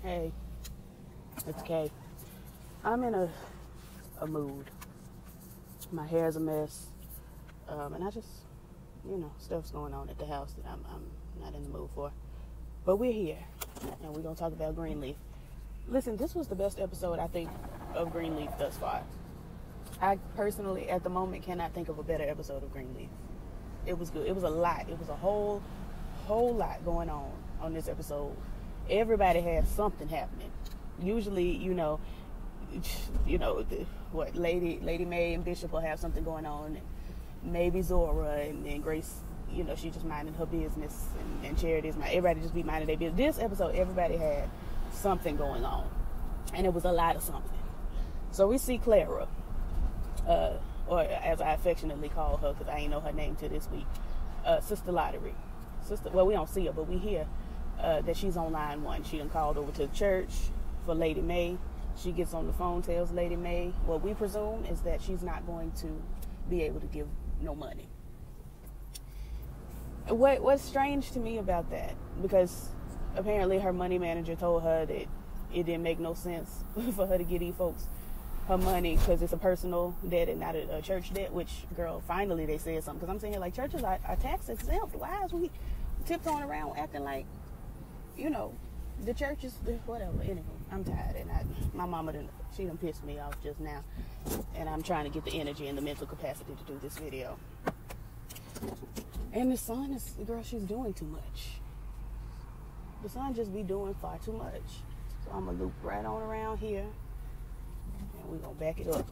Hey, it's Kay. I'm in a mood. My hair's a mess, and I just, stuff's going on at the house that I'm not in the mood for. But we're here, and we're gonna talk about Greenleaf. Listen, this was the best episode I think of Greenleaf thus far. I personally, at the moment, cannot think of a better episode of Greenleaf. It was good. It was a lot. It was a whole lot going on this episode. Everybody had something happening. Usually, Lady May and Bishop will have something going on, and maybe Zora and then Grace, she just minding her business, and Charity's everybody just be minding their business. This episode, everybody had something going on, and it was a lot of something. So we see Clara, or as I affectionately call her, because I ain't know her name till this week, Sister Lottery. Well, we don't see her, but we hear that she's on line 1. She done called over to the church for Lady May. She gets on the phone, tells Lady May what we presume is that she's not going to be able to give no money. What's strange to me about that, because apparently her money manager told her that it didn't make no sense for her to give these folks her money because it's a personal debt and not a church debt, which, girl, finally they said something. Because I'm saying, like, churches are tax exempt. Why is we tiptoeing around acting like, the church is whatever. Anyway, I'm tired, and my mama she done pissed me off just now, and I'm trying to get the energy and the mental capacity to do this video. And the son she's doing too much. The son just be doing far too much. So I'm gonna loop right on around here, and we're gonna back it up.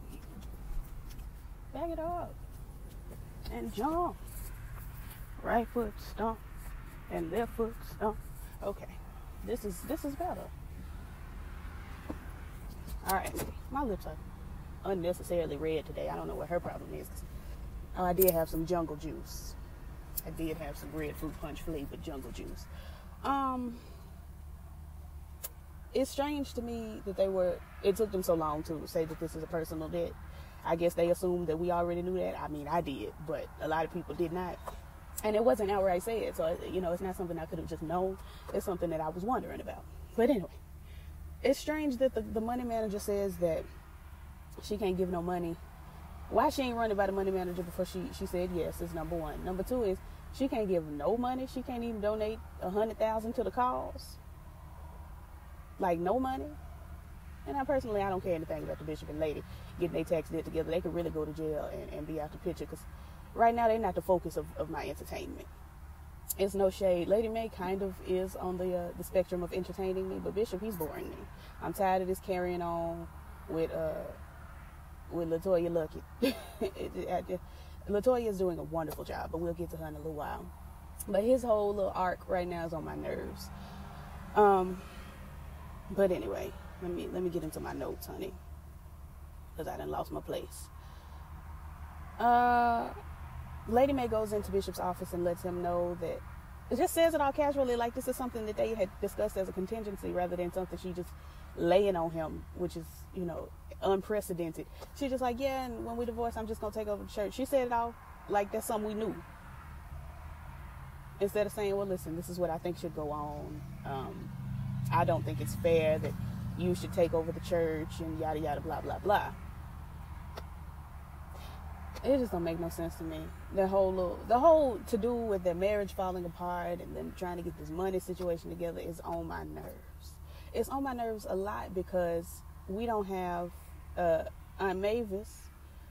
Back it up, and jump. Right foot stomp, and left foot stomp. Okay. This is better. Alright. My lips are unnecessarily red today. I don't know what her problem is. I did have some jungle juice. I did have some red fruit punch flavored jungle juice. It's strange to me that it took them so long to say that this is a personal debt. I guess they assumed that we already knew that. I mean, I did, but a lot of people did not. And it wasn't outright said, so, it's not something I could have just known. It's something that I was wondering about. But anyway, it's strange that the money manager says that she can't give no money. Why she ain't running by the money manager before she said yes is number one. Number two is she can't give no money. She can't even donate $100,000 to the cause. Like, no money. And I don't care anything about the bishop and lady getting their tax debt together. They could really go to jail and be out the picture, because right now, they're not the focus of my entertainment. It's no shade. Lady May kind of is on the spectrum of entertaining me, but Bishop, he's boring me. I'm tired of this carrying on with LaToya Luckett. LaToya is doing a wonderful job, but we'll get to her in a little while. But his whole little arc right now is on my nerves. But anyway, let me get into my notes, honey, because I done lost my place. Lady May goes into Bishop's office and lets him know that, it just says it all casually, like this is something that they had discussed as a contingency rather than something she just laying on him, which is, unprecedented. She's just like, yeah, and when we divorce, I'm just going to take over the church. She said it all like that's something we knew. Instead of saying, well, listen, this is what I think should go on. I don't think it's fair that you should take over the church and yada, yada, blah, blah, blah. It just don't make no sense to me. The whole to do with their marriage falling apart and them trying to get this money situation together is on my nerves. It's on my nerves a lot because we don't have Aunt Mavis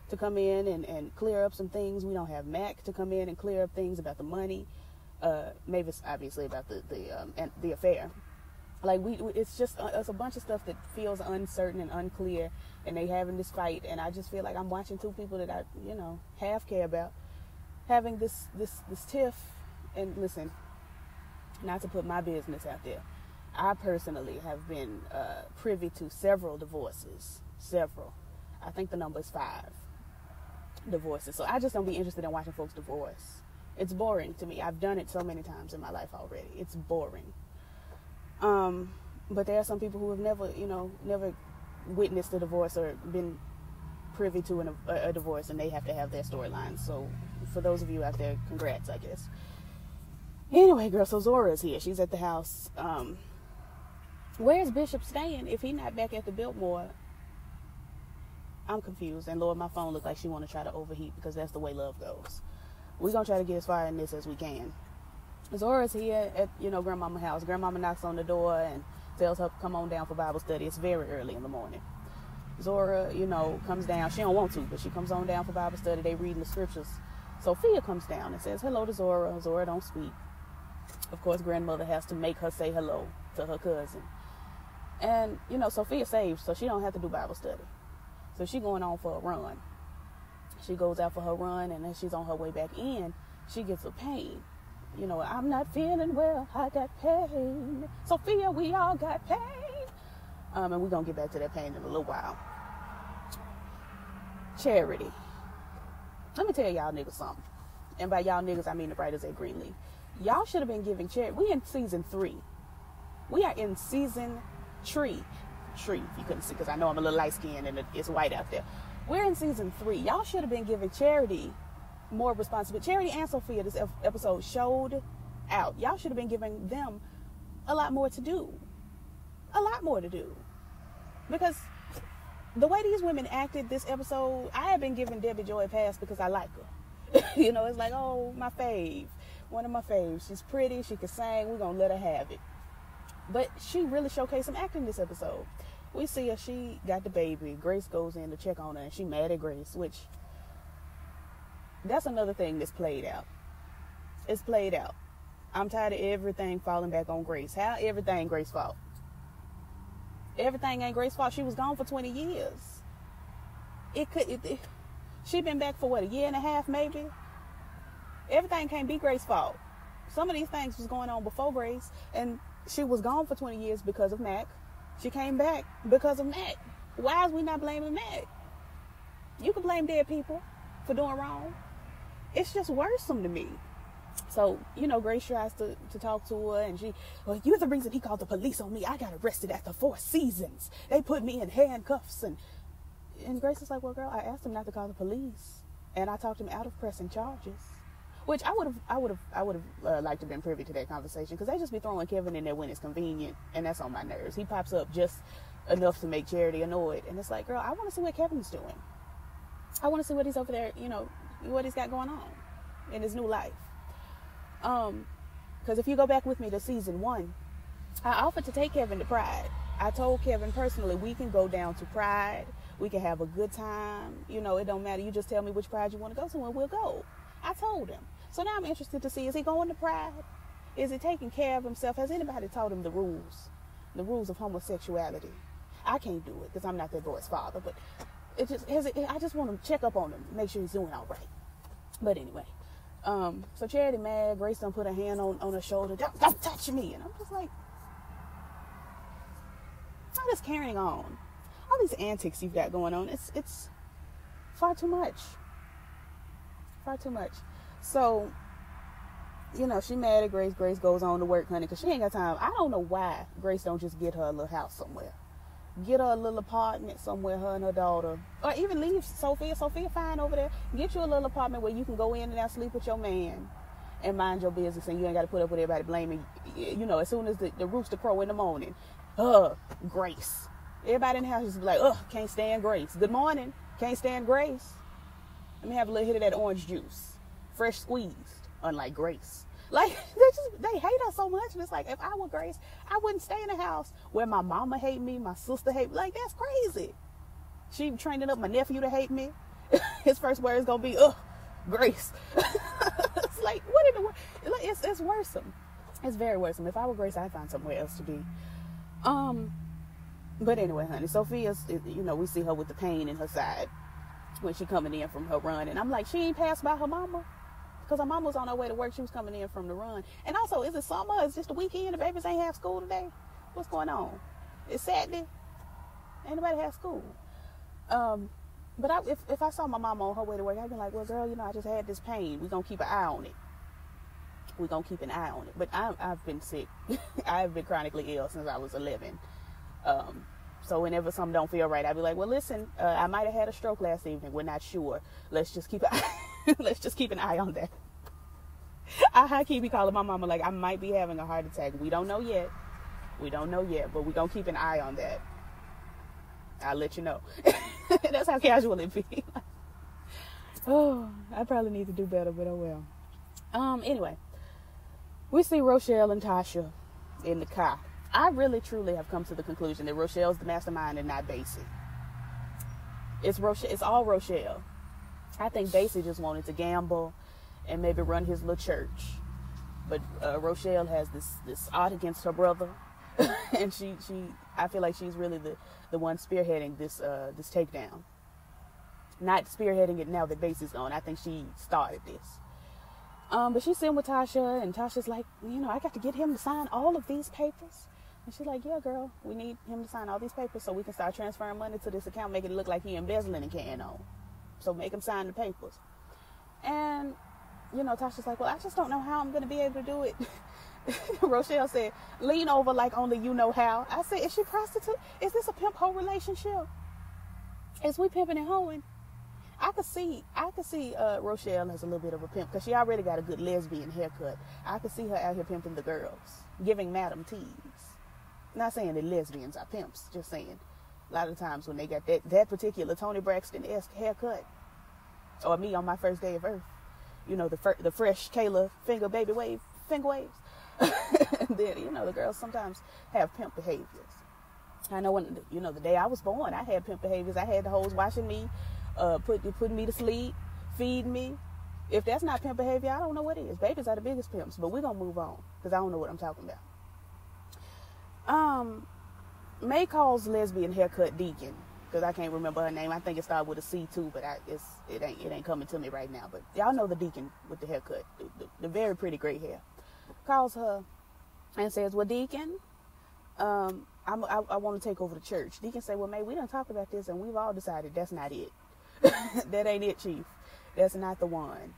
to come in and clear up some things. We don't have Mac to come in and clear up things about the money. Mavis obviously about the affair. Like it's a bunch of stuff that feels uncertain and unclear, and they having this fight, and I just feel like I'm watching two people that I half care about having this tiff. And listen, not to put my business out there, I personally have been privy to several divorces. I think the number is 5 divorces. So I just don't be interested in watching folks divorce. It's boring to me. I've done it so many times in my life already. It's boring. But there are some people who have never witnessed a divorce or been privy to a divorce, and they have to have their storylines. So for those of you out there, congrats, I guess. Anyway, girl, so Zora's here. She's at the house. Where's Bishop staying if he not back at the Biltmore? I'm confused. And Lord, my phone looks like she want to try to overheat because that's the way love goes. We're going to try to get as far in this as we can. Zora's here at, Grandmama's house. Grandmama knocks on the door and tells her, come on down for Bible study. It's very early in the morning. Zora, comes down. She don't want to, but she comes on down for Bible study. They reading the scriptures. Sophia comes down and says hello to Zora. Zora don't speak. Of course, grandmother has to make her say hello to her cousin. And, Sophia saved, so she don't have to do Bible study. So she going on for a run. She goes out for her run, and as she's on her way back in, she gets a pain. I'm not feeling well. I got pain. Sophia, we all got pain. And we're going to get back to that pain in a little while. Charity. Let me tell y'all niggas something. And by y'all niggas, I mean the writers at Greenleaf. Y'all should have been giving charity. We in season 3. We are in season 3. Tree, if you couldn't see, because I know I'm a little light-skinned and it's white out there. We're in season 3. Y'all should have been giving Charity more responsibility. Charity and Sophia, this episode showed out. Y'all should have been giving them a lot more to do. A lot more to do. Because the way these women acted this episode, I have been giving Debbie Joy a pass because I like her. It's like, oh, my fave. One of my faves. She's pretty. She can sing. We're going to let her have it. But she really showcased some acting this episode. We see her, she got the baby. Grace goes in to check on her, and she mad at Grace, which, that's another thing that's played out. It's played out. I'm tired of everything falling back on Grace. How everything Grace's fault? Everything ain't Grace's fault. She was gone for 20 years. She been back for, what, a year and a half, maybe? Everything can't be Grace's fault. Some of these things was going on before Grace, and she was gone for 20 years because of Mac. She came back because of Mac. Why is we not blaming Mac? You can blame dead people for doing wrong. It's just worrisome to me. So, Grace tries to talk to her, and you're the reason he called the police on me. I got arrested after 4 seasons. They put me in handcuffs. And Grace is like, well, girl, I asked him not to call the police. And I talked him out of pressing charges. Which I would have liked to have been privy to that conversation, because they just be throwing Kevin in there when it's convenient, and that's on my nerves. He pops up just enough to make Charity annoyed, and it's like, girl, I want to see what Kevin's doing. I want to see what he's over there, what he's got going on in his new life. Because if you go back with me to season 1, I offered to take Kevin to Pride. I told Kevin personally, we can go down to Pride. We can have a good time. It don't matter. You just tell me which Pride you want to go to, and we'll go. I told him. So now I'm interested to see, is he going to Pride? Is he taking care of himself? Has anybody taught him the rules of homosexuality? I can't do it because I'm not that boy's father, but I just want to check up on him, make sure he's doing all right. But anyway, so Charity mad. Grace done put her hand on her shoulder. Don't touch me. And I'm just like, I'm just carrying on. All these antics you've got going on, it's far too much. Far too much. So, she mad at Grace. Grace goes on to work, honey, because she ain't got time. I don't know why Grace don't just get her a little house somewhere. Get her a little apartment somewhere, her and her daughter. Or even leave Sophia. Sophia fine over there. Get you a little apartment where you can go in and out, sleep with your man, and mind your business, and you ain't got to put up with everybody blaming. As soon as the rooster crow in the morning, Grace. Everybody in the house is like, can't stand Grace. Good morning. Can't stand Grace. Let me have a little hit of that orange juice. Fresh squeezed, unlike Grace. Like, they hate us so much. And it's like, if I were Grace, I wouldn't stay in a house where my mama hate me, my sister hate me. Like, that's crazy. She training up my nephew to hate me. His first word is going to be, Grace. It's like, what in the world? It's worrisome. It's very worrisome. If I were Grace, I'd find somewhere else to be. But anyway, honey, Sophia's, we see her with the pain in her side when she coming in from her run. And I'm like, she ain't passed by her mama? Because her mama was on her way to work. She was coming in from the run. And also, is it summer? Is this the weekend? The babies ain't have school today? What's going on? It's Saturday? Ain't nobody have school. But if I saw my mama on her way to work, I'd be like, well, girl, I just had this pain. We're going to keep an eye on it. We're going to keep an eye on it. But I've been sick. I've been chronically ill since I was 11. So whenever something don't feel right, I'd be like, well, listen, I might have had a stroke last evening. We're not sure. Let's just keep an eye on that. I keep calling my mama like, I might be having a heart attack. We don't know yet. We don't know yet, but we're going to keep an eye on that. I'll let you know. That's how casual it be. Oh, I probably need to do better, but oh well. Anyway, we see Rochelle and Tasha in the car. I really, truly have come to the conclusion that Rochelle's the mastermind and not Basie. It's Rochelle. It's all Rochelle. I think Basie just wanted to gamble and maybe run his little church. But Rochelle has this art against her brother. And I feel like she's really the one spearheading this takedown. Not spearheading it now that Basie's gone. I think she started this. But she's sitting with Tasha, and Tasha's like, I got to get him to sign all of these papers. And she's like, yeah, girl, we need him to sign all these papers so we can start transferring money to this account, making it look like he embezzling and carrying on. So make him sign the papers. And, Tasha's like, well, I just don't know how I'm going to be able to do it. Rochelle said, lean over like only you know how. I said, is she prostitute? Is this a pimp-hoe relationship? Is we pimping and hoeing? I could see Rochelle as a little bit of a pimp because she already got a good lesbian haircut. I could see her out here pimping the girls, giving Madam Teas. Not saying that lesbians are pimps, just saying a lot of times when they got that particular Toni Braxton-esque haircut, or me on my first day of Earth, the fresh Kayla finger waves. Then, the girls sometimes have pimp behaviors. I know when, the day I was born, I had pimp behaviors. I had the hoes washing me, putting me to sleep, feeding me. If that's not pimp behavior, I don't know what is. Babies are the biggest pimps, but we're going to move on because I don't know what I'm talking about. May calls lesbian haircut Deacon because I can't remember her name. I think it started with a C too, but it ain't coming to me right now. But y'all know the Deacon with the haircut, the very pretty gray hair. Calls her and says, well, Deacon, I want to take over the church. Deacon say, well, May, we done talked about this and we've all decided that's not it. That ain't it, Chief. That's not the one.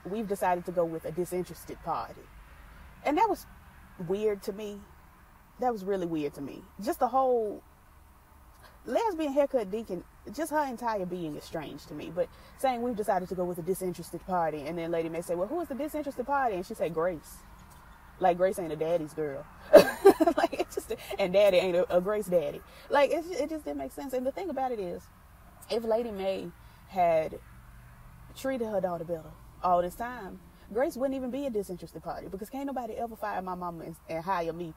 We've decided to go with a disinterested party. And that was weird to me. That was really weird to me. Just the whole lesbian haircut Deacon, just her entire being is strange to me. But saying we've decided to go with a disinterested party, and then Lady May say, well, who is the disinterested party? And she said, Grace. Like Grace ain't a daddy's girl. Like it's just, and Daddy ain't a Grace daddy. Like it just didn't make sense. And the thing about it is, if Lady May had treated her daughter better all this time, Grace wouldn't even be a disinterested party because can't nobody ever fire my mama and hire me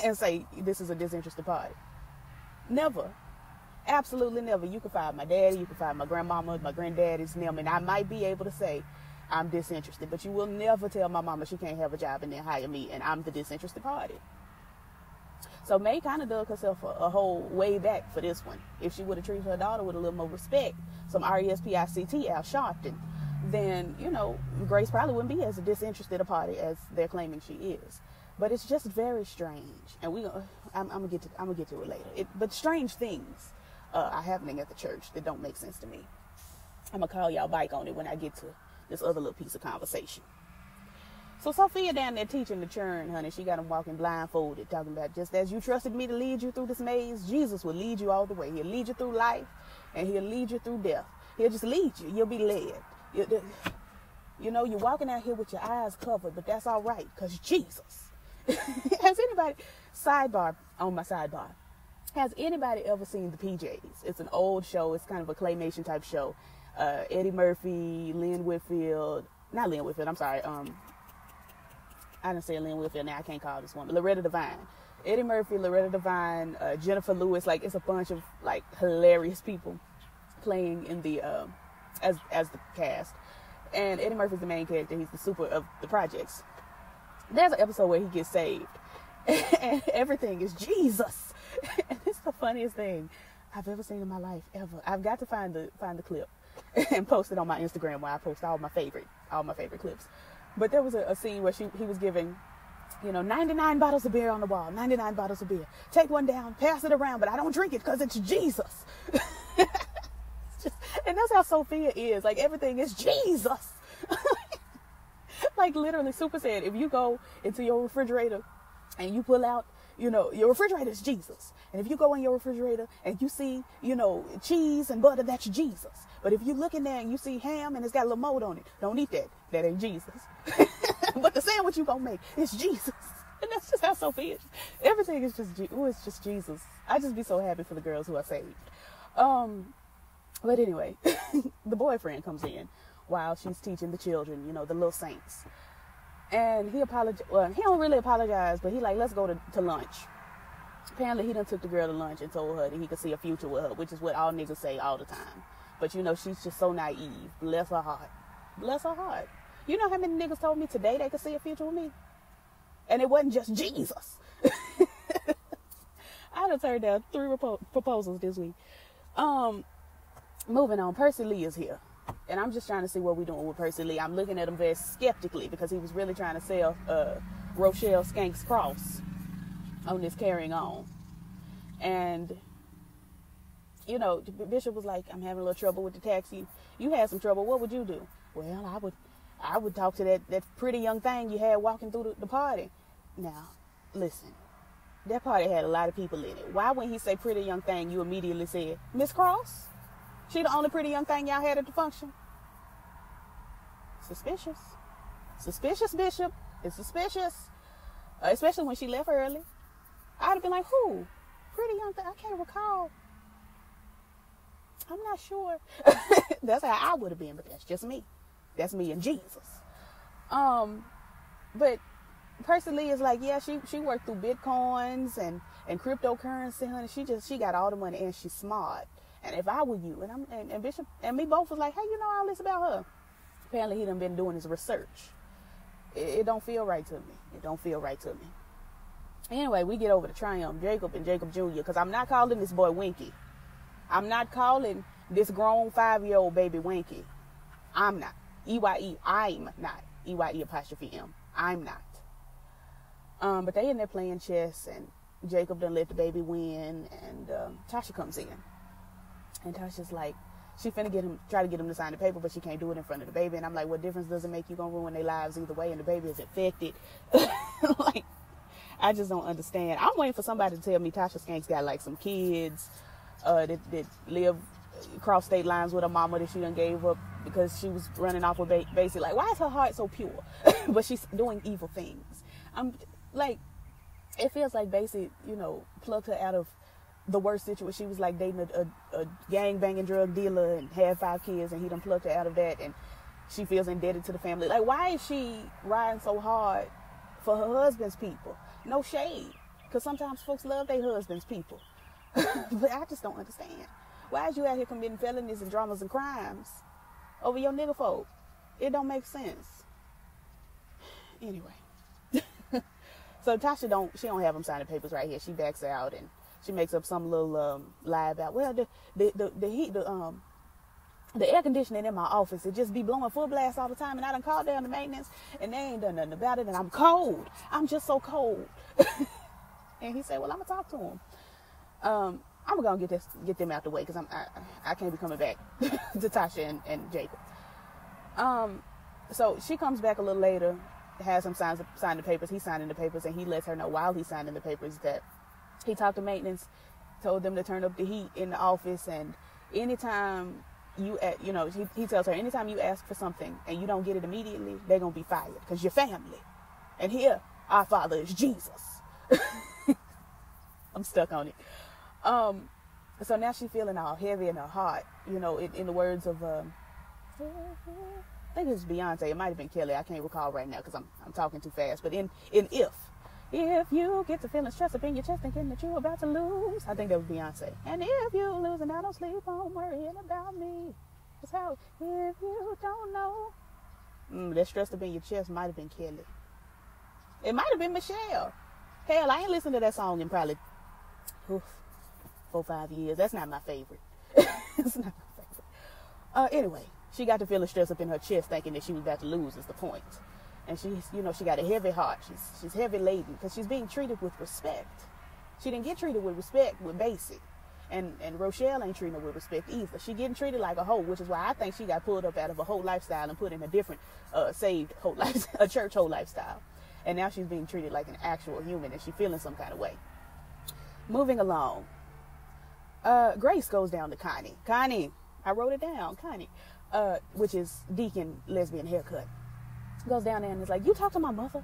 and say this is a disinterested party. Never. Absolutely never. You can fire my daddy, you can fire my grandmama, my granddaddy's them, and I might be able to say I'm disinterested, but you will never tell my mama she can't have a job and then hire me and I'm the disinterested party. So May kind of dug herself a whole way back for this one. If she would have treated her daughter with a little more respect, some R-E-S-P-I-C-T, Al Sharpton, then, Grace probably wouldn't be as disinterested a party as they're claiming she is. But it's just very strange. And I'm gonna get to it later. But strange things are happening at the church that don't make sense to me. I'm gonna call y'all back on it when I get to this other little piece of conversation. So Sophia down there teaching the churn, honey, she got them walking blindfolded, talking about just as you trusted me to lead you through this maze, Jesus will lead you all the way. He'll lead you through life and he'll lead you through death. He'll just lead you. You'll be led. You're walking out here with your eyes covered, but that's all right because Jesus. Has anybody, on my sidebar, has anybody ever seen the PJs? It's an old show. It's kind of a claymation type show. Eddie Murphy, I didn't say Lynn Whitfield. Now I can't call this woman. Loretta Devine. Eddie Murphy, Loretta Devine, Jennifer Lewis. Like, it's a bunch of, like, hilarious people playing in the, as the cast. And Eddie Murphy's the main character. He's the super of the projects. There's an episode where he gets saved. And everything is Jesus. And it's the funniest thing I've ever seen in my life, ever. I've got to find the clip and post it on my Instagram where I post all my favorite clips. But there was a scene where he was giving, 99 bottles of beer on the wall, 99 bottles of beer. Take one down, pass it around, but I don't drink it because it's Jesus. And that's how Sophia is. Like, everything is Jesus. Like, literally, Super said, if you go into your refrigerator and you pull out, your refrigerator is Jesus. And if you go in your refrigerator and you see, cheese and butter, that's Jesus. But if you look in there and you see ham and it's got a little mold on it, don't eat that. That ain't Jesus. But the sandwich you gonna make is Jesus. And that's just how Sophia is. Everything is just, it's just Jesus. I just be so happy for the girls who are saved. But anyway, the boyfriend comes in while she's teaching the children, you know, the little saints. And he apologized. Well, he don't really apologize, but he like, let's go to lunch. Apparently, he done took the girl to lunch and told her that he could see a future with her, which is what all niggas say all the time. But, you know, she's just so naive. Bless her heart. Bless her heart. You know how many niggas told me today they could see a future with me? And it wasn't just Jesus. I done turned down 3 proposals this week. Moving on. Percy Lee is here. And I'm just trying to see what we're doing with Percy Lee. I'm looking at him very skeptically because he was really trying to sell Rochelle Skank's cross on this Carrying On. And, you know, Bishop was like, I'm having a little trouble with the taxi. You had some trouble. What would you do? Well, I would talk to that pretty young thing you had walking through the party. Now, listen, that party had a lot of people in it. Why, when he say pretty young thing, you immediately said, Miss Cross? She the only pretty young thing y'all had at the function? Suspicious. Suspicious, Bishop. It's suspicious. Especially when she left early. I'd have been like, who? Pretty young thing? I can't recall. I'm not sure. That's how I would have been, but that's just me. That's me and Jesus. But Percy Lee is like, yeah, she worked through Bitcoins and cryptocurrency, honey. She got all the money and she's smart. And if I were you, and Bishop and me both was like, hey, you know all this about her? Apparently he done been doing his research. It don't feel right to me. It don't feel right to me. Anyway, we get over to Triumph, Jacob and Jacob Jr., because I'm not calling this boy Winky. I'm not calling this grown 5-year-old baby Winky. I'm not. EYE, I'm not. EYE apostrophe M. I'm not. But they in there playing chess, and Jacob done let the baby win, and Tasha comes in. And Tasha's like, she finna try to get him to sign the paper, but she can't do it in front of the baby. And I'm like, what difference does it make? You gonna ruin their lives either way, and the baby is infected. Like, I just don't understand. I'm waiting for somebody to tell me Tasha Skank's got like some kids that live across state lines with her mama that she done gave up because she was running off with basically like, why is her heart so pure? But she's doing evil things. I'm like, it feels like basically, you know, plucked her out of the worst situation. She was like dating a gang banging drug dealer and had 5 kids, and he done plucked her out of that, and she feels indebted to the family. Like, why is she riding so hard for her husband's people? No shade, because sometimes folks love their husband's people. But I just don't understand. Why is you out here committing felonies and dramas and crimes over your nigga folk? It don't make sense. Anyway. So Tasha don't have him sign the papers right here. She backs out and she makes up some little lie about, well, the heat, the air conditioning in my office, it just be blowing full blast all the time, and I done called down the maintenance and they ain't done nothing about it, and I'm cold. I'm just so cold. And he said, well, I'm gonna talk to him. I'm gonna get them out the way, because I can't be coming back to Tasha and Jacob. So she comes back a little later, has him sign the papers. He's signing the papers, and he lets her know while he's signing the papers that he talked to maintenance, told them to turn up the heat in the office, and anytime he tells her, anytime you ask for something and you don't get it immediately, they're gonna be fired, because you're family. And here, our Father is Jesus. I'm stuck on it. So now she's feeling all heavy in her heart, you know, in the words of, I think it was Beyonce, it might have been Kelly, I can't recall right now because I'm talking too fast, but in if you get to feeling stress up in your chest thinking that you're about to lose, I think that was Beyonce. And if you lose and I don't sleep on worrying about me, that's how, if you don't know, that stress up in your chest might have been Kelly. It might have been Michelle. Hell, I ain't listened to that song in probably 4-5 years. That's not my favorite. It's not my favorite. Anyway, she got to feeling stress up in her chest thinking that she was about to lose is the point. And she got a heavy heart. She's heavy laden because she's being treated with respect. She didn't get treated with respect with basic. And Rochelle ain't treating her with respect either. She getting treated like a hoe, which is why I think she got pulled up out of a whole lifestyle and put in a different saved whole life, a church whole lifestyle. And now she's being treated like an actual human, and she's feeling some kind of way. Moving along. Grace goes down to Connie. Connie, I wrote it down, Connie, which is Deacon Lesbian Haircut. Goes down there and is like, you talk to my mother?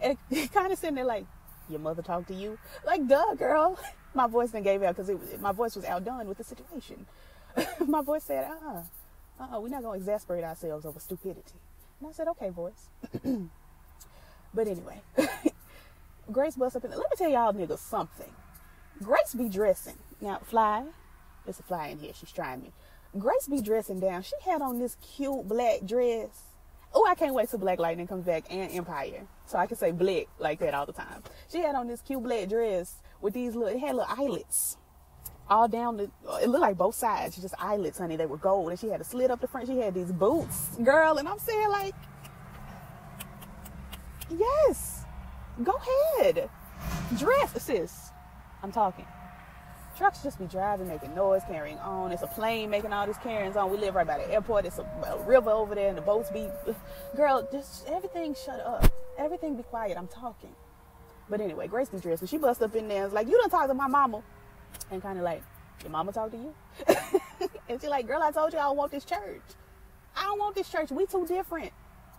And kind of sitting there like, your mother talked to you? Like, duh, girl. My voice then gave out because my voice was outdone with the situation. My voice said, we're not going to exasperate ourselves over stupidity. And I said, okay, voice. But anyway, Grace busts up in. Let me tell y'all niggas something. Grace be dressing. Now, Fly, there's a fly in here. She's trying me. Grace be dressing down. She had on this cute black dress. Oh, I can't wait till Black Lightning comes back and Empire. So I can say Black like that all the time. She had on this cute black dress with these little, it had little eyelets all down it looked like both sides, just eyelets, honey. They were gold. And she had a slit up the front. She had these boots, girl. And I'm saying, like, yes, go ahead. Dress, sis. I'm talking. Trucks just be driving, making noise, carrying on. It's a plane making all this carrying on. We live right by the airport. It's a river over there and the boats be, girl, just everything shut up. Everything be quiet. I'm talking. But anyway, Grace be dressed. And she bust up in there and was like, you done talk to my mama. And kind of like, your mama talk to you? And she like, girl, I told you I don't want this church. I don't want this church. We too different.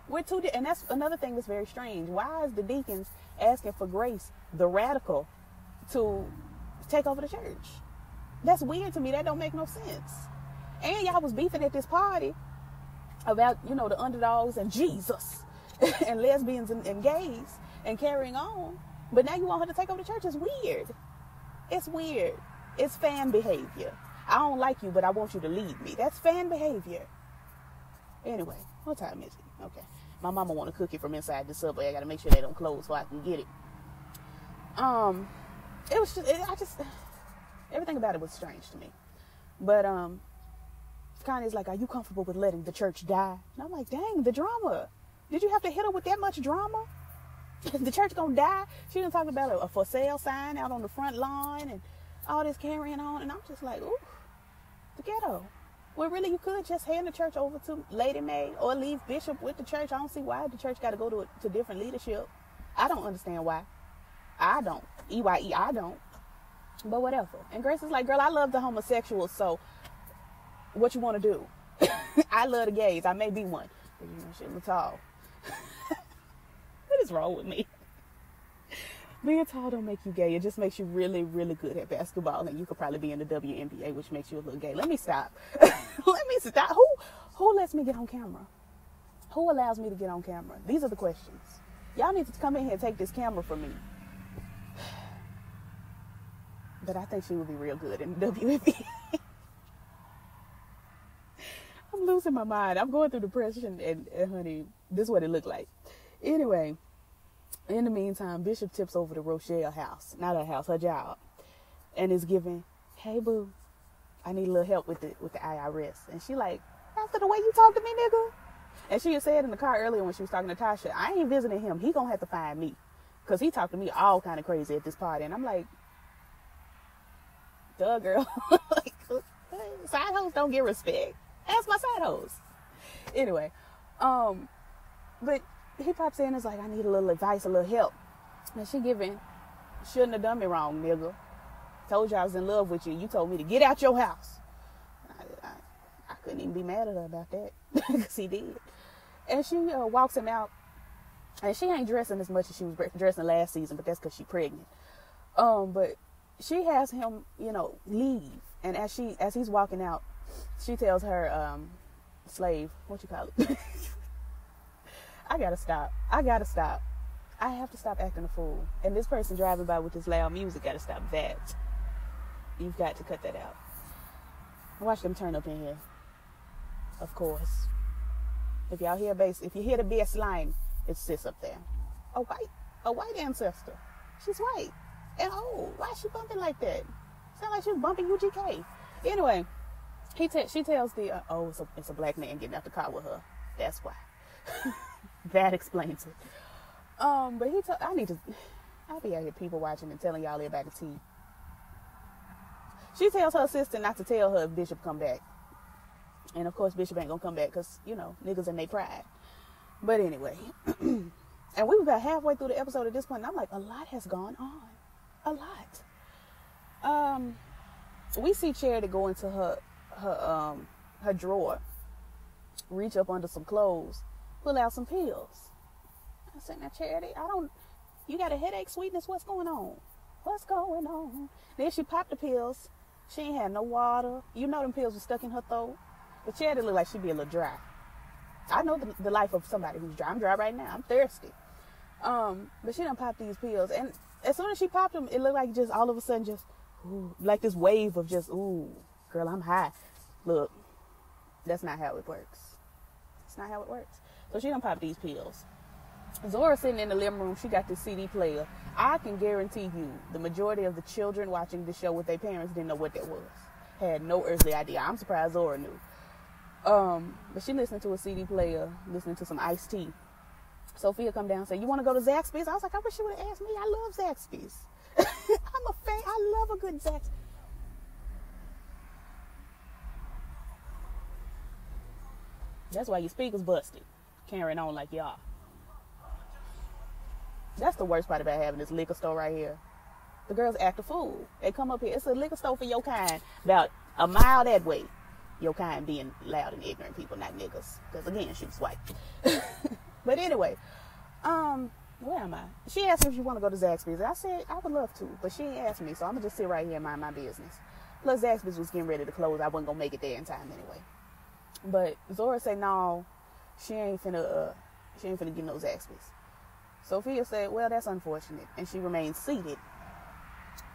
We're too different. And that's another thing that's very strange. Why is the deacons asking for Grace, the radical, to take over the church? That's weird to me. That don't make no sense. And y'all was beefing at this party about, you know, the underdogs and Jesus and lesbians and gays and carrying on. But now you want her to take over the church? It's weird. It's weird. It's fan behavior. I don't like you, but I want you to lead me. That's fan behavior. Anyway, what time is it? Okay. My mama want to cook it from inside the Subway. I got to make sure they don't close so I can get it. It was just, everything about it was strange to me. But, Connie's like, are you comfortable with letting the church die? And I'm like, dang, the drama. Did you have to hit her with that much drama? The church gonna die? She done talking about a for sale sign out on the front lawn and all this carrying on. And I'm just like, ooh, the ghetto. Well, really, you could just hand the church over to Lady May or leave Bishop with the church. I don't see why the church got to go to different leadership. I don't understand why. I don't. EYE, I don't. But whatever. And Grace is like, girl, I love the homosexuals, so what you want to do? I love the gays. I may be one. But you know, shit, look tall. What is wrong with me? Being tall don't make you gay. It just makes you really, really good at basketball. And you could probably be in the WNBA, which makes you a little gay. Let me stop. Let me stop. Who lets me get on camera? Who allows me to get on camera? These are the questions. Y'all need to come in here and take this camera from me. But I think she would be real good in the WNBA. I'm losing my mind. I'm going through depression, and honey, this is what it looked like. Anyway, in the meantime, Bishop tips over to Rochelle house, not her house, her job, and is giving, hey boo, I need a little help with the IRS. And she like, after the way you talk to me, nigga. And she had said in the car earlier when she was talking to Tasha, I ain't visiting him. He gonna have to find me, cause he talked to me all kind of crazy at this party. And I'm like, duh, girl. Like, side hoes don't get respect. Ask my side hoes. Anyway, but he pops in and is like, I need a little advice, a little help. And she giving, shouldn't have done me wrong, nigga. Told you I was in love with you. You told me to get out your house. I couldn't even be mad at her about that. Because he did. And she walks him out. And she ain't dressing as much as she was dressing last season, but that's because she's pregnant. But she has him, you know, leave. And as he's walking out, she tells her slave, what you call it? I gotta stop. I have to stop acting a fool. And this person driving by with this loud music gotta stop that. You've got to cut that out. Watch them turn up in here. Of course. If y'all hear bass, if you hear the bass line, it sits up there. A white ancestor. She's white. And why is she bumping like that? Sound like she was bumping UGK. Anyway, she tells the it's a black man getting out the car with her. That's why. That explains it. But I'll be out here people watching and telling y'all about the tea. She tells her assistant not to tell her if Bishop come back. And of course Bishop ain't gonna come back because, you know, niggas in their pride. But anyway. And we were about halfway through the episode at this point, and I'm like, a lot has gone on. A lot. We see Charity go into her drawer, reach up under some clothes, pull out some pills. I said, now Charity, You got a headache, Sweetness? What's going on? What's going on? Then she popped the pills. She ain't had no water. You know them pills were stuck in her throat. The Charity looked like she'd be a little dry. I know the life of somebody who's dry. I'm dry right now. I'm thirsty. But she done popped these pills. And as soon as she popped them, it looked like just all of a sudden just, ooh, like this wave of just, ooh, girl, I'm high. Look, that's not how it works. It's not how it works. So she done popped these pills. Zora sitting in the living room. She got this CD player. I can guarantee you the majority of the children watching the show with their parents didn't know what that was. Had no earthly idea. I'm surprised Zora knew. But she listened to a CD player, listening to some iced tea. Sophia come down and say, you want to go to Zaxby's? I was like, I wish you would have asked me. I love Zaxby's. I'm a fan. I love a good Zaxby's. That's why your speaker's busted. Carrying on like y'all. That's the worst part about having this liquor store right here. The girls act a fool. They come up here. It's a liquor store for your kind. About a mile that way. Your kind being loud and ignorant people, not niggas. Because again, she was white. But anyway, where am I? She asked me if you want to go to Zaxby's. I said I would love to, but she ain't asked me, so I'm gonna just sit right here and mind my business. Plus, Zaxby's was getting ready to close. I wasn't gonna make it there in time anyway. But Zora said no, she ain't finna get no Zaxby's. Sophia said, well, that's unfortunate, and she remained seated.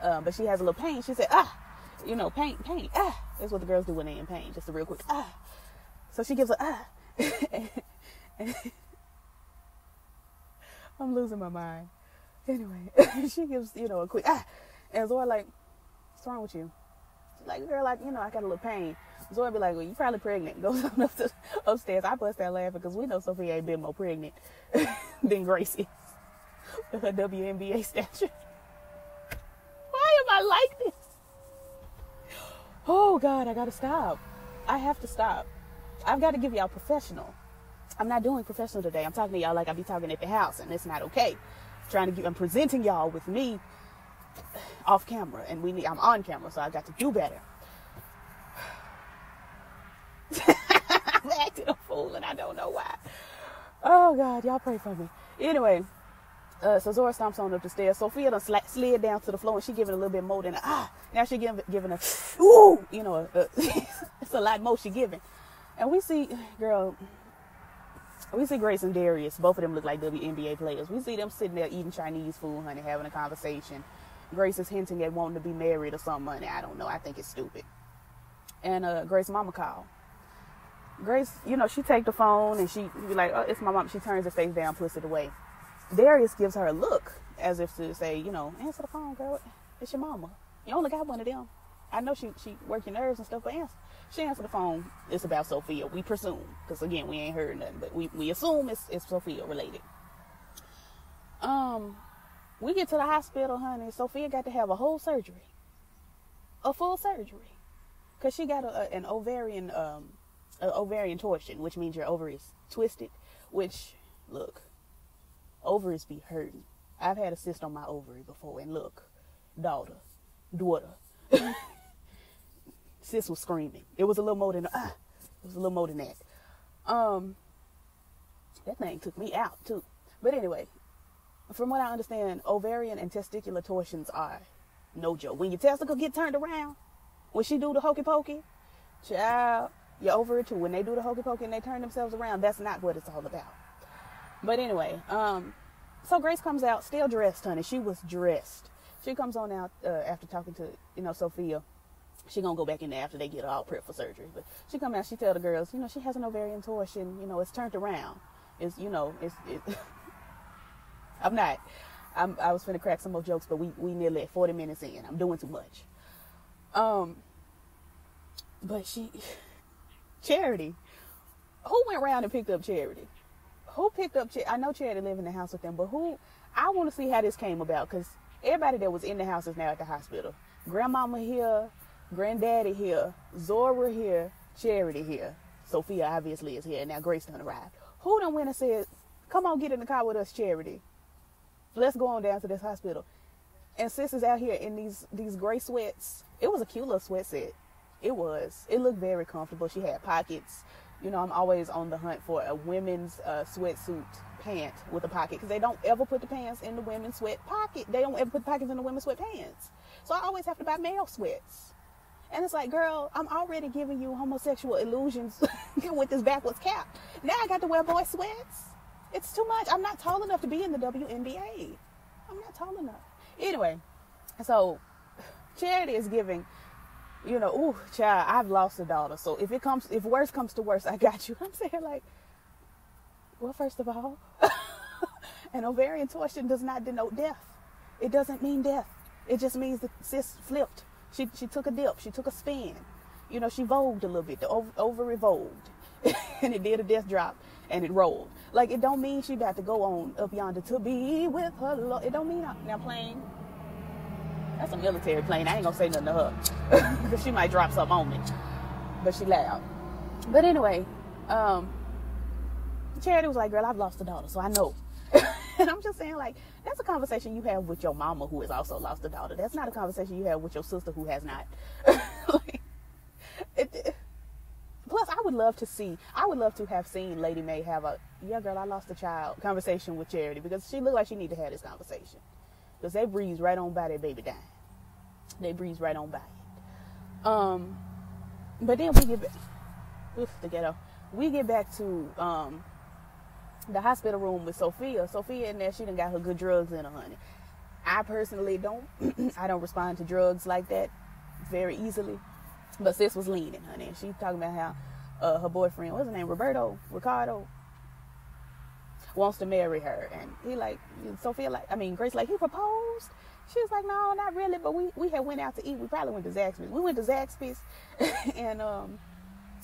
But she has a little pain. She said, pain, that's what the girls do when they're in pain. Just a real quick, So she gives a, I'm losing my mind. Anyway, she gives, a quick, and Zora like, what's wrong with you? She's like, girl, I got a little pain. Zora be like, well, you probably pregnant. Goes on upstairs. I bust out laughing because we know Sophia ain't been more pregnant than Grace is with her WNBA stature. Why am I like this? Oh, God, I got to stop. I have to stop. I've got to give y'all professional. I'm not doing professional today. I'm talking to y'all like I be talking at the house, and it's not okay. I'm presenting y'all with me off camera, and I'm on camera, so I got to do better. I'm acting a fool, and I don't know why. Oh, God, y'all pray for me. Anyway, so Zora stomps on up the stairs. Sophia done slid down to the floor, and she giving a little bit more than now she giving a, ooh, it's a lot more she giving. And we see Grace and Darius. Both of them look like WNBA players. We see them sitting there eating Chinese food, honey, having a conversation. Grace is hinting at wanting to be married or something, honey. I don't know. I think it's stupid. And Grace's mama called. Grace, she take the phone and she be like, oh, it's my mom. She turns her face down, puts it away. Darius gives her a look as if to say, answer the phone, girl. It's your mama. You only got one of them. I know she work your nerves and stuff, but she answered the phone. It's about Sophia. We presume, because again, we ain't heard nothing, but we assume it's Sophia related. We get to the hospital, honey. Sophia got to have a whole surgery, a full surgery, because she got an ovarian torsion, which means your ovaries twisted. Which, look, ovaries be hurting. I've had a cyst on my ovary before, and look, daughter. Sis was screaming. It was a little more than that. That thing took me out too. But anyway, from what I understand, ovarian and testicular torsions are no joke. When your testicle get turned around, when she do the hokey pokey, child, your ovary too. When they do the hokey pokey and they turn themselves around, that's not what it's all about. But anyway, so Grace comes out still dressed, honey. She was dressed. She comes on out after talking to, Sophia. She gonna go back in there after they get her all prepped for surgery. But she come out, she tell the girls, she has an ovarian torsion, it's turned around. It's. I was finna crack some more jokes, but we nearly at 40 minutes in. I'm doing too much. But Charity, who went around and picked up Charity? Who picked up Charity? I know Charity lived in the house with them, but I want to see how this came about, because everybody that was in the house is now at the hospital. Grandmama here, Granddaddy here, Zora here, Charity here. Sophia obviously is here, and now Grace done arrived. Who done went and said, come on, get in the car with us, Charity. Let's go on down to this hospital. And sis is out here in these gray sweats. It was a cute little sweat set. It was. It looked very comfortable. She had pockets. I'm always on the hunt for a women's sweatsuit pants with a pocket, because they don't ever put the pants in the women's sweat pocket. They don't ever put pockets in the women's sweat pants. So I always have to buy male sweats. And it's like, girl, I'm already giving you homosexual illusions with this backwards cap. Now I got to wear boy sweats. It's too much. I'm not tall enough to be in the WNBA. I'm not tall enough. Anyway, so Charity is giving, you know, ooh, child, I've lost a daughter. So if worse comes to worse, I got you. I'm saying, like, well, first of all, an ovarian torsion does not denote death. It doesn't mean death. It just means the cyst flipped. She took a dip. She took a spin. You know, she vogued a little bit. The ovary vogued. And it did a death drop. And it rolled. Like, it don't mean she about to go on up yonder to be with her Lord. It don't mean now plane. That's a military plane. I ain't gonna say nothing to her. Because she might drop something on me. But she loud. But anyway, Charity was like, girl, I've lost a daughter, so I know. And I'm just saying, like, that's a conversation you have with your mama who has also lost a daughter. That's not a conversation you have with your sister who has not. Like, plus, I would love to have seen Lady Mae have a, yeah, girl, I lost a child conversation with Charity, because she looked like she needed to have this conversation. Because they breezed right on by their baby dying. They breezed right on by it. But then we get back, we get back to, the hospital room with Sophia. Sophia in there, she done got her good drugs in her, honey. I personally don't, I don't respond to drugs like that very easily. But sis was leaning, honey. And she talking about how her boyfriend, what's his name, Ricardo, wants to marry her. And he like, Grace like, he proposed? She was like, no, not really. But we had went out to eat. We probably went to Zaxby's. We went to Zaxby's. And,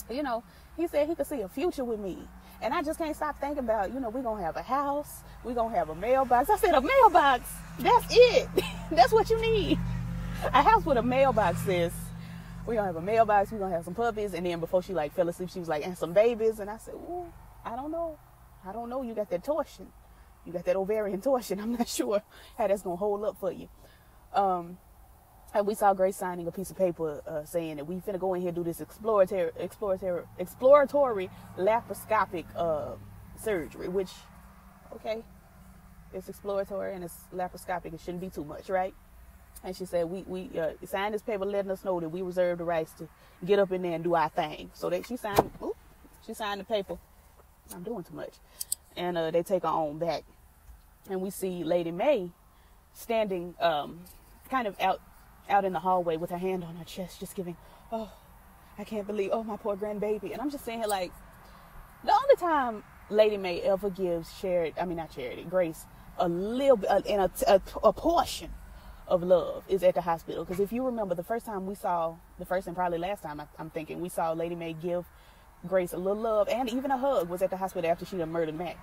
you know, he said he could see a future with me. And I just can't stop thinking about, you know, we're going to have a house. We're going to have a mailbox. I said, a mailbox? That's it. That's what you need. A house with a mailbox, sis. We're going to have a mailbox. We're going to have some puppies. And then before she, like, fell asleep, she was like, and some babies. And I said, ooh, I don't know. You got that torsion. You got that ovarian torsion. I'm not sure how that's going to hold up for you. And we saw Grace signing a piece of paper saying that we finna go in here and do this exploratory laparoscopic surgery, which, okay, it's exploratory and it's laparoscopic. It shouldn't be too much, right? And she said, we signed this paper letting us know that we reserve the rights to get up in there and do our thing. So she signed the paper. I'm doing too much. And they take her on back. And we see Lady Mae standing kind of out in the hallway with her hand on her chest, just giving, oh, I can't believe, oh, my poor grandbaby. And I'm just saying, like, the only time Lady Mae ever gives Grace a little bit, in a portion of love is at the hospital. Because if you remember, the first and probably last time, I'm thinking, we saw Lady Mae give Grace a little love and even a hug was at the hospital after she done murdered Mac.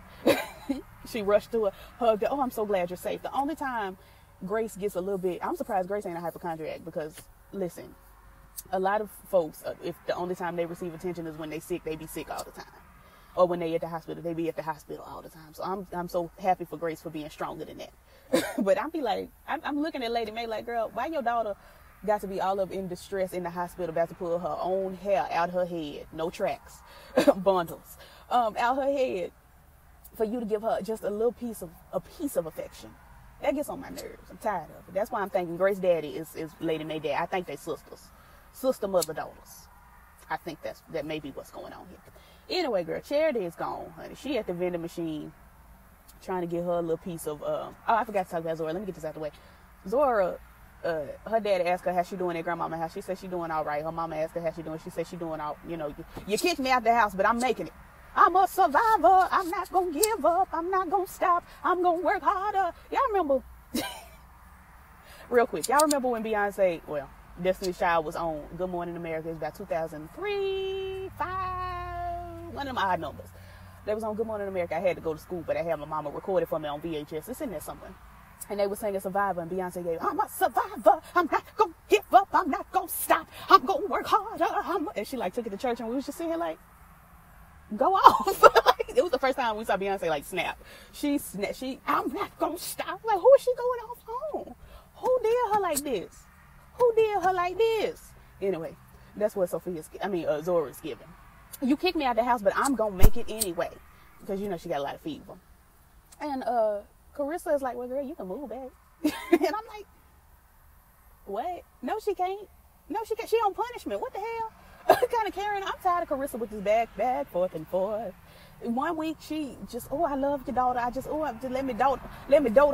She rushed to her, hugged her, oh, I'm so glad you're safe. The only time Grace gets a little bit, I'm surprised Grace ain't a hypochondriac, because listen, a lot of folks, if the only time they receive attention is when they sick, they be sick all the time. Or when they at the hospital, they be at the hospital all the time. So I'm so happy for Grace for being stronger than that. But I'm looking at Lady Mae like, girl, why your daughter got to be all up in distress in the hospital, about to pull her own hair out her head, no tracks, bundles, out her head, for you to give her just a little piece of affection. That gets on my nerves. I'm tired of it. That's why I'm thinking Grace daddy is Lady Mae dad. I think they sisters. Sister, mother, daughters. I think that may be what's going on here. Anyway, girl, Charity is gone, honey. She at the vending machine trying to get her a little piece of, I forgot to talk about Zora. Let me get this out the way. Zora, her dad asked her how she doing at grandmama's house. She said she doing all right. Her mama asked her how she doing. She said she doing all, you kicked me out the house, but I'm making it. I'm a survivor. I'm not going to give up. I'm not going to stop. I'm going to work harder. Y'all remember, real quick, y'all remember when Beyonce, Destiny's Child was on Good Morning America? It was about 2003, 5, one of them odd numbers. They was on Good Morning America. I had to go to school, but I had my mama record it for me on VHS. It's in there somewhere. And they were singing Survivor, and Beyonce gave, I'm a survivor. I'm not going to give up. I'm not going to stop. I'm going to work harder. And she took it to church, and we was just sitting here like, go off. It was the first time we saw Beyonce snap. She snapped. I'm not going to stop. Like, who is she going off on? Who did her like this? Who did her like this? Anyway, that's what Zora's giving. You kicked me out the house, but I'm going to make it anyway. Because, she got a lot of fever. And Carissa is like, well, girl, you can move back. And I'm like, what? No, she can't. No, she can't. She on punishment. What the hell? Kind of carrying. I'm tired of Carissa with this back, forth and forth. 1 week she just, I love your daughter. I just, just let me dote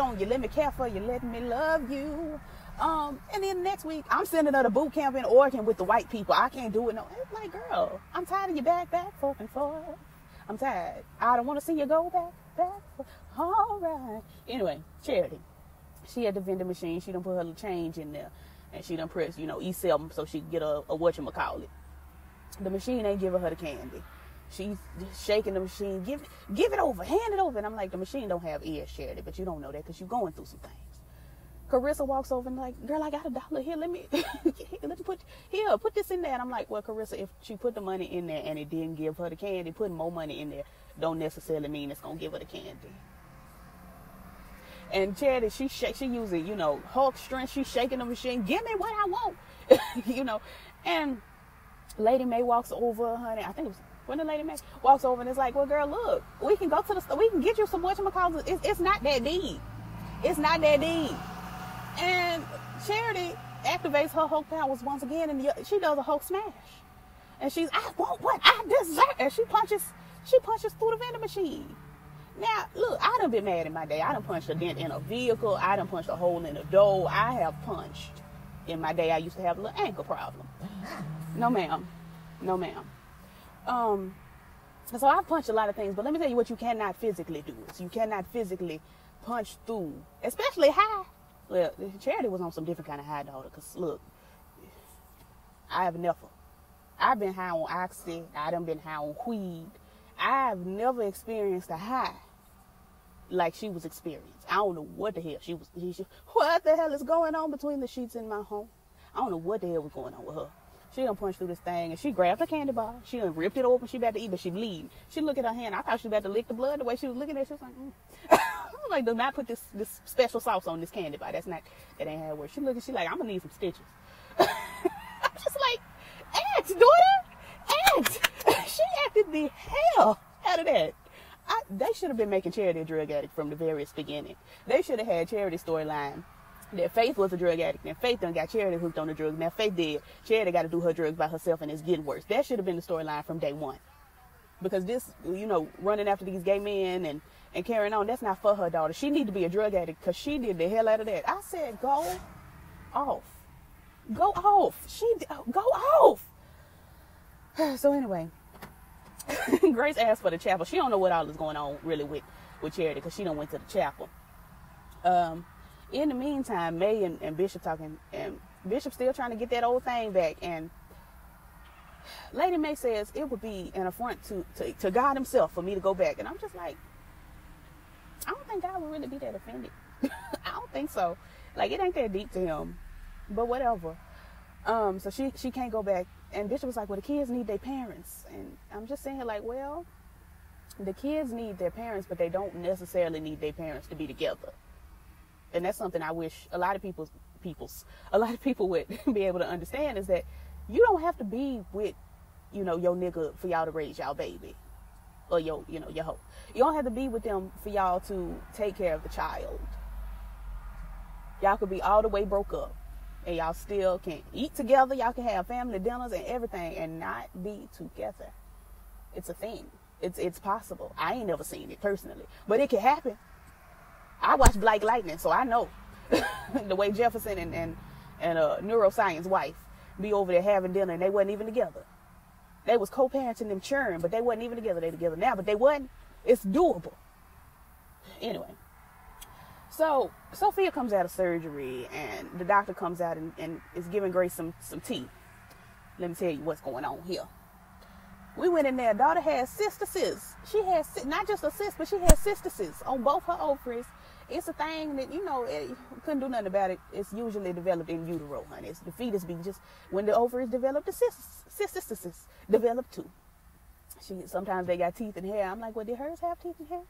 on you. Let me care for you. Let me love you. And then next week I'm sending her to boot camp in Oregon with the white people. I can't do it. No, it's like, girl, I'm tired of your back, forth and forth. I'm tired. I don't want to see you go back. All right. Anyway, Charity. She had the vending machine. She done put her little change in there. And she done pressed, E7 so she can get a whatchamacallit. The machine ain't giving her the candy. She's shaking the machine. Give it over. Hand it over. And I'm like, the machine don't have ears, Charity. But you don't know that because you're going through some things. Carissa walks over and like, girl, I got $1 here. Let me put this in there. And I'm like, well, Carissa, if she put the money in there and it didn't give her the candy, putting more money in there don't necessarily mean it's gonna give her the candy. And Charity, she using, Hulk strength. She's shaking the machine. Give me what I want, And Lady May walks over, honey. I think it was when the Lady May walks over and it's like, well, girl, look, we can go to the store. We can get you some whatchamacallit. It's not that deep. It's not that deep. And Charity activates her Hulk powers once again, and she does a Hulk smash. And she's, I want what I deserve. And she punches through the vending machine. Now, look, I done been mad in my day. I done punched a dent in a vehicle. I done punched a hole in a door. I have punched. In my day, I used to have a little ankle problem. No, ma'am. So I've punched a lot of things, but let me tell you what you cannot physically do is you cannot physically punch through, especially high. Well, Charity was on some different kind of high, daughter, because, look, I've been high on oxy. I done been high on weed. I've never experienced a high like she was experienced. I don't know what the hell what the hell is going on between the sheets in my home? I don't know what the hell was going on with her. She done punched through this thing, and she grabbed a candy bar. She done ripped it open. She about to eat, but she bleeding. She look at her hand. I thought she was about to lick the blood. The way she was looking at it, she was like, I was like, do not put this special sauce on this candy bar. That ain't how it works. She like, I'm gonna need some stitches. I'm just like, act, daughter, act. She acted the hell out of that. They should have been making Charity a drug addict from the very beginning. They should have had Charity storyline that Faith was a drug addict, and Faith done got Charity hooked on the drugs. Now Faith did. Charity got to do her drugs by herself, and it's getting worse. That should have been the storyline from day one. Because this, running after these gay men and carrying on, that's not for her daughter. She need to be a drug addict because she did the hell out of that. I said, go off. Go off. Go off. So anyway, Grace asked for the chapel. She don't know what all is going on really with Charity because she done went to the chapel. In the meantime, May and Bishop talking, and Bishop still trying to get that old thing back. And Lady May says it would be an affront to God himself for me to go back. And I'm just like, I don't think God would really be that offended. I don't think so. Like, it ain't that deep to him. But whatever. So she can't go back. And Bishop was like, well, the kids need their parents. And I'm just saying, like, well, the kids need their parents, but they don't necessarily need their parents to be together. And that's something I wish a lot of people would be able to understand, is that you don't have to be with, your nigga for y'all to raise y'all baby. Or your hoe. You don't have to be with them for y'all to take care of the child. Y'all could be all the way broke up. And y'all still can eat together. Y'all can have family dinners and everything and not be together. It's a thing. It's possible. I ain't never seen it personally, but it can happen. I watch Black Lightning, so I know the way Jefferson and neuroscience wife be over there having dinner, and they wasn't even together. They was co-parenting them churn, but they wasn't even together. They together now, but they wasn't. It's doable. Anyway. So Sophia comes out of surgery, and the doctor comes out and is giving Grace some tea. Let me tell you what's going on here. We went in there. Daughter had cystices. She had not just a cyst, but she had cystices on both her ovaries. It's a thing that, couldn't do nothing about it. It's usually developed in utero, honey. It's the fetus be just, when the ovaries develop, the cystices develop too. Sometimes they got teeth and hair. I'm like, well, did hers have teeth and hair?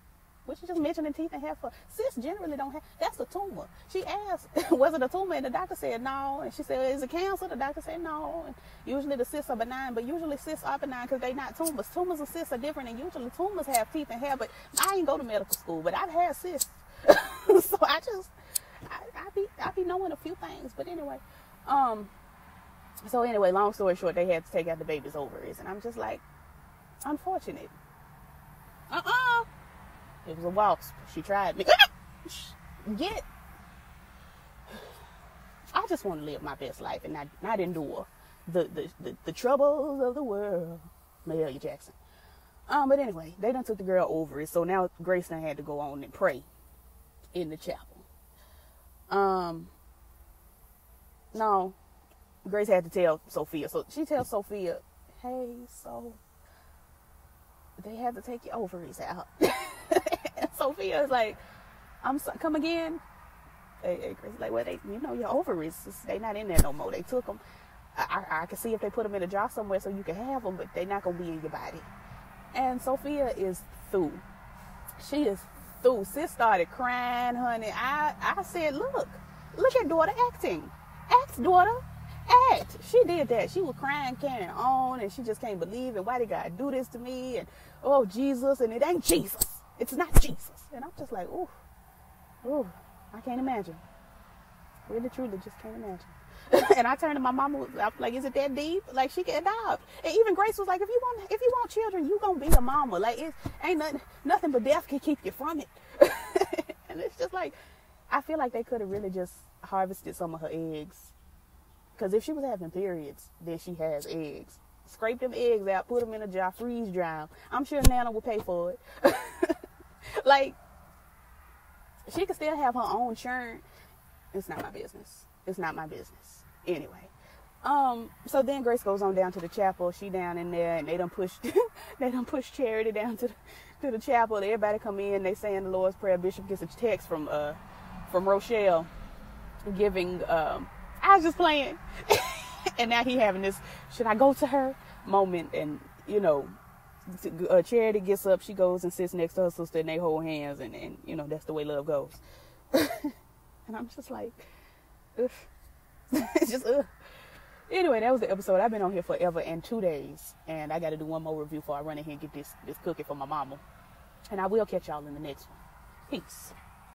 Which is just mentioning teeth and hair for cysts generally don't have. That's a tumor. She asked, was it a tumor? And the doctor said no. And she said, is it cancer? The doctor said no. And usually the cysts are benign, but usually cysts are benign because they're not tumors. Tumors and cysts are different, and usually tumors have teeth and hair. But I ain't go to medical school, but I've had cysts, so I be knowing a few things. But anyway, so anyway, long story short, they had to take out the baby's ovaries, and I'm just like, unfortunate. It was a wasp. She tried me. I just want to live my best life and not endure the troubles of the world. Mahalia Jackson. But anyway, they done took the girl ovaries, so now Grace done had to go on and pray in the chapel. No, Grace had to tell Sophia. So she tells Sophia, hey, so they had to take your ovaries out. And Sophia is like, come again? Hey, Grace, like, well, your ovaries, they not in there no more. They took them. I can see if they put them in a jar somewhere so you can have them, but they're not going to be in your body. And Sophia is through. She is through. Sis started crying, honey. I said, look at daughter acting. Act, daughter. Act. She did that. She was crying, carrying on, and she just can't believe it. Why did God do this to me? And, oh, Jesus, and it ain't Jesus. It's not Jesus. And I'm just like, ooh, I can't imagine. Really, truly, just can't imagine. And I turned to my mama. I was like, is it that deep? Like, she can adopt. And even Grace was like, if you want children, you gonna be a mama. Like, it ain't nothing but death can keep you from it. And it's just like, I feel like they could have really just harvested some of her eggs. Because if she was having periods, then she has eggs. Scrape them eggs out, put them in a jar, freeze dry them. I'm sure Nana will pay for it. Like, she could still have her own churn. It's not my business. It's not my business. Anyway. So then Grace goes on down to the chapel. She down in there, and they done pushed Charity down to the chapel. Everybody come in, they saying the Lord's Prayer. Bishop gets a text from Rochelle giving I was just playing. And now he having this, should I go to her moment? And, Charity gets up, she goes and sits next to her sister, and they hold hands, and that's the way love goes. And I'm just like, ugh. It's just, ugh. Anyway, that was the episode. I've been on here forever and 2 days, and I got to do one more review before I run in here and get this cookie for my mama. And I will catch y'all in the next one. Peace.